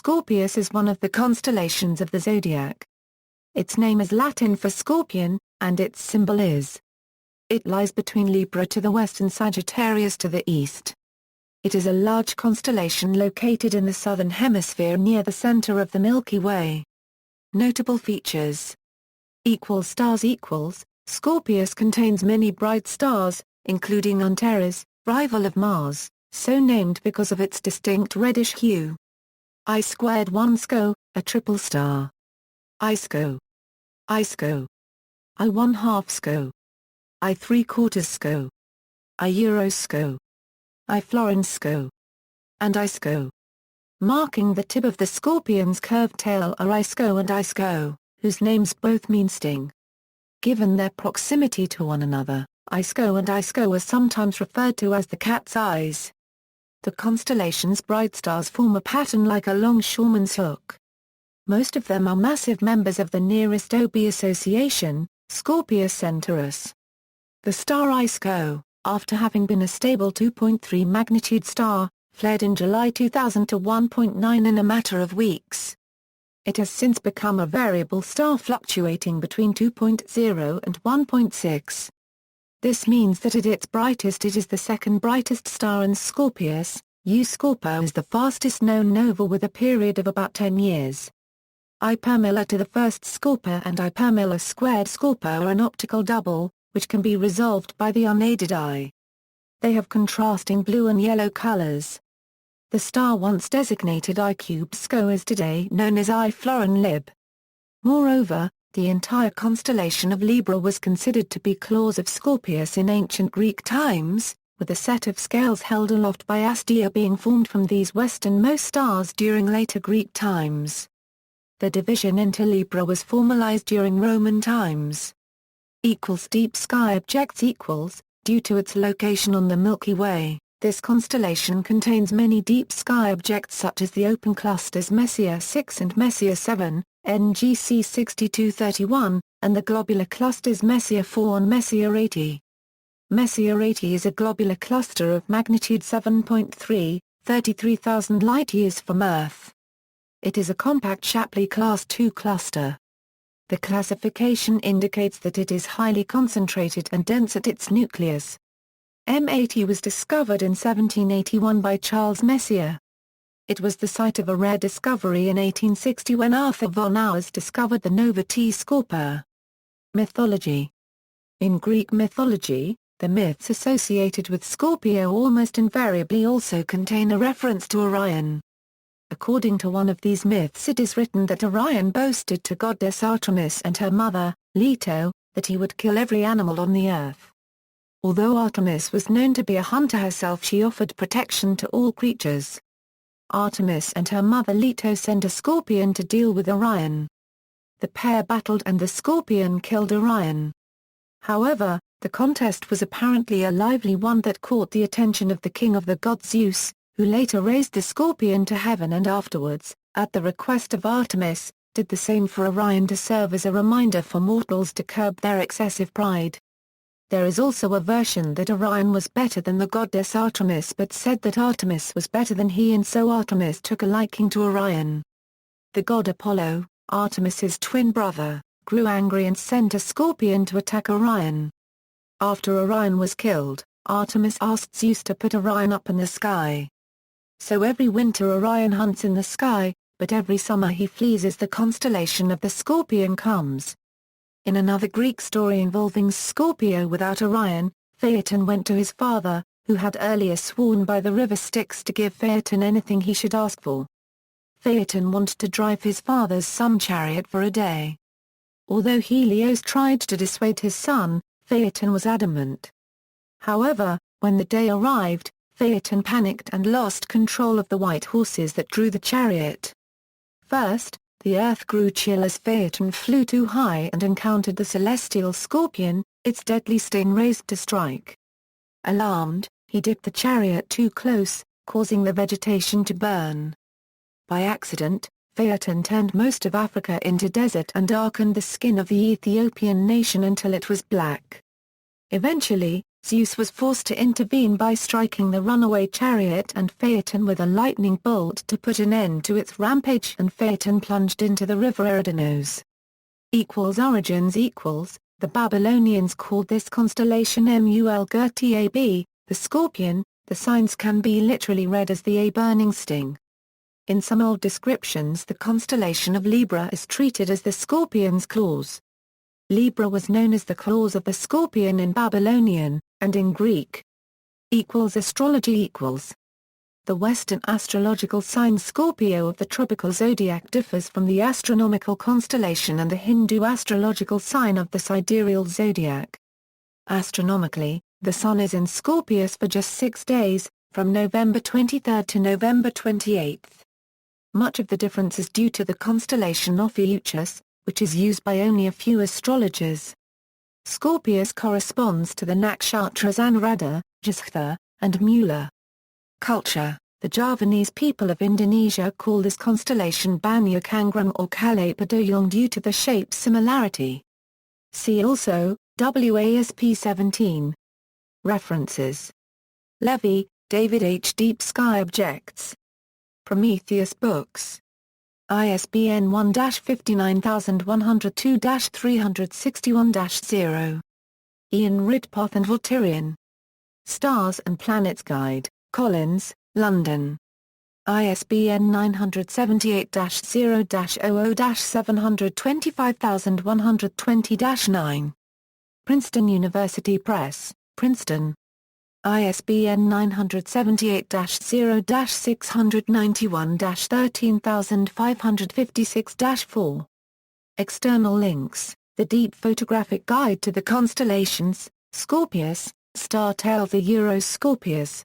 Scorpius is one of the constellations of the zodiac. Its name is Latin for scorpion, and its symbol is. It lies between Libra to the west and Sagittarius to the east. It is a large constellation located in the southern hemisphere near the center of the Milky Way. Notable features. Stars Scorpius contains many bright stars, including Antares, rival of Mars, so named because of its distinct reddish hue. I²1 SCO, a triple star. I². I². I½ SCO. I¾ SCO. I SCO. I SCO. And I². Marking the tip of the scorpion's curved tail are I² and I², whose names both mean sting. Given their proximity to one another, I² and I² are sometimes referred to as the cat's eyes. The constellation's bright stars form a pattern like a longshoreman's hook. Most of them are massive members of the nearest OB association, Scorpius Centaurus. The star I², after having been a stable 2.3 magnitude star, fled in July 2000 to 1.9 in a matter of weeks. It has since become a variable star fluctuating between 2.0 and 1.6. This means that at its brightest it is the second brightest star in Scorpius. Scorpio is the fastest known nova with a period of about 10 years. Hypermela to the first Scorpio and Hypermela squared Scorpio are an optical double, which can be resolved by the unaided eye. They have contrasting blue and yellow colors. The star once designated I³ SCO is today known as I Florin Lib. Moreover, the entire constellation of Libra was considered to be claws of Scorpius in ancient Greek times, with a set of scales held aloft by Astia being formed from these westernmost stars during later Greek times. The division into Libra was formalized during Roman times. Deep sky objects due to its location on the Milky Way, this constellation contains many deep sky objects such as the open clusters Messier 6 and Messier 7, NGC 6231, and the globular clusters Messier 4 and Messier 80. Messier 80 is a globular cluster of magnitude 7.3, 33,000 light-years from Earth. It is a compact Shapley Class II cluster. The classification indicates that it is highly concentrated and dense at its nucleus. M80 was discovered in 1781 by Charles Messier. It was the site of a rare discovery in 1860 when Arthur von Auwers discovered the nova T Scorpio. Mythology. In Greek mythology, the myths associated with Scorpio almost invariably also contain a reference to Orion. According to one of these myths, it is written that Orion boasted to goddess Artemis and her mother, Leto, that he would kill every animal on the earth. Although Artemis was known to be a hunter herself, she offered protection to all creatures. Artemis and her mother Leto sent a scorpion to deal with Orion. The pair battled and the scorpion killed Orion. However, the contest was apparently a lively one that caught the attention of the king of the gods Zeus, who later raised the scorpion to heaven and afterwards, at the request of Artemis, did the same for Orion to serve as a reminder for mortals to curb their excessive pride. There is also a version that Orion was better than the goddess Artemis but said that Artemis was better than he, and so Artemis took a liking to Orion. The god Apollo, Artemis's twin brother, grew angry and sent a scorpion to attack Orion. After Orion was killed, Artemis asked Zeus to put Orion up in the sky. So every winter Orion hunts in the sky, but every summer he flees as the constellation of the Scorpion comes. In another Greek story involving Scorpio without Orion, Phaeton went to his father, who had earlier sworn by the river Styx to give Phaeton anything he should ask for. Phaeton wanted to drive his father's sun chariot for a day. Although Helios tried to dissuade his son, Phaeton was adamant. However, when the day arrived, Phaeton panicked and lost control of the white horses that drew the chariot. First, the earth grew chill as Phaeton flew too high and encountered the celestial scorpion, its deadly sting raised to strike. Alarmed, he dipped the chariot too close, causing the vegetation to burn. By accident, Phaeton turned most of Africa into desert and darkened the skin of the Ethiopian nation until it was black. Eventually, Zeus was forced to intervene by striking the runaway chariot and Phaeton with a lightning bolt to put an end to its rampage, and Phaeton plunged into the river Eridanos. Origins The Babylonians called this constellation Mulgurtab, the scorpion. The signs can be literally read as the A burning sting. In some old descriptions the constellation of Libra is treated as the scorpion's claws. Libra was known as the claws of the scorpion in Babylonian, and in Greek. Astrology The Western astrological sign Scorpio of the tropical zodiac differs from the astronomical constellation and the Hindu astrological sign of the sidereal zodiac. Astronomically, the Sun is in Scorpius for just 6 days, from November 23 to November 28. Much of the difference is due to the constellation Ophiuchus, which is used by only a few astrologers. Scorpius corresponds to the nakshatras Anuradha, Jeshtha, and Mula. Culture The Javanese people of Indonesia call this constellation Banyakangrum or Kalapadoyong due to the shape's similarity. See also, WASP 17. References. Levy, David H. Deep Sky Objects. Prometheus Books. ISBN 1-59102-361-0. Ian Ridpath and Voltirion. Stars and Planets Guide, Collins, London. ISBN 978-00-00-725120-9. Princeton University Press, Princeton. ISBN 978-0-691-13556-4. External links: The Deep Photographic Guide to the Constellations, Scorpius, Star Tale. The Scorpius,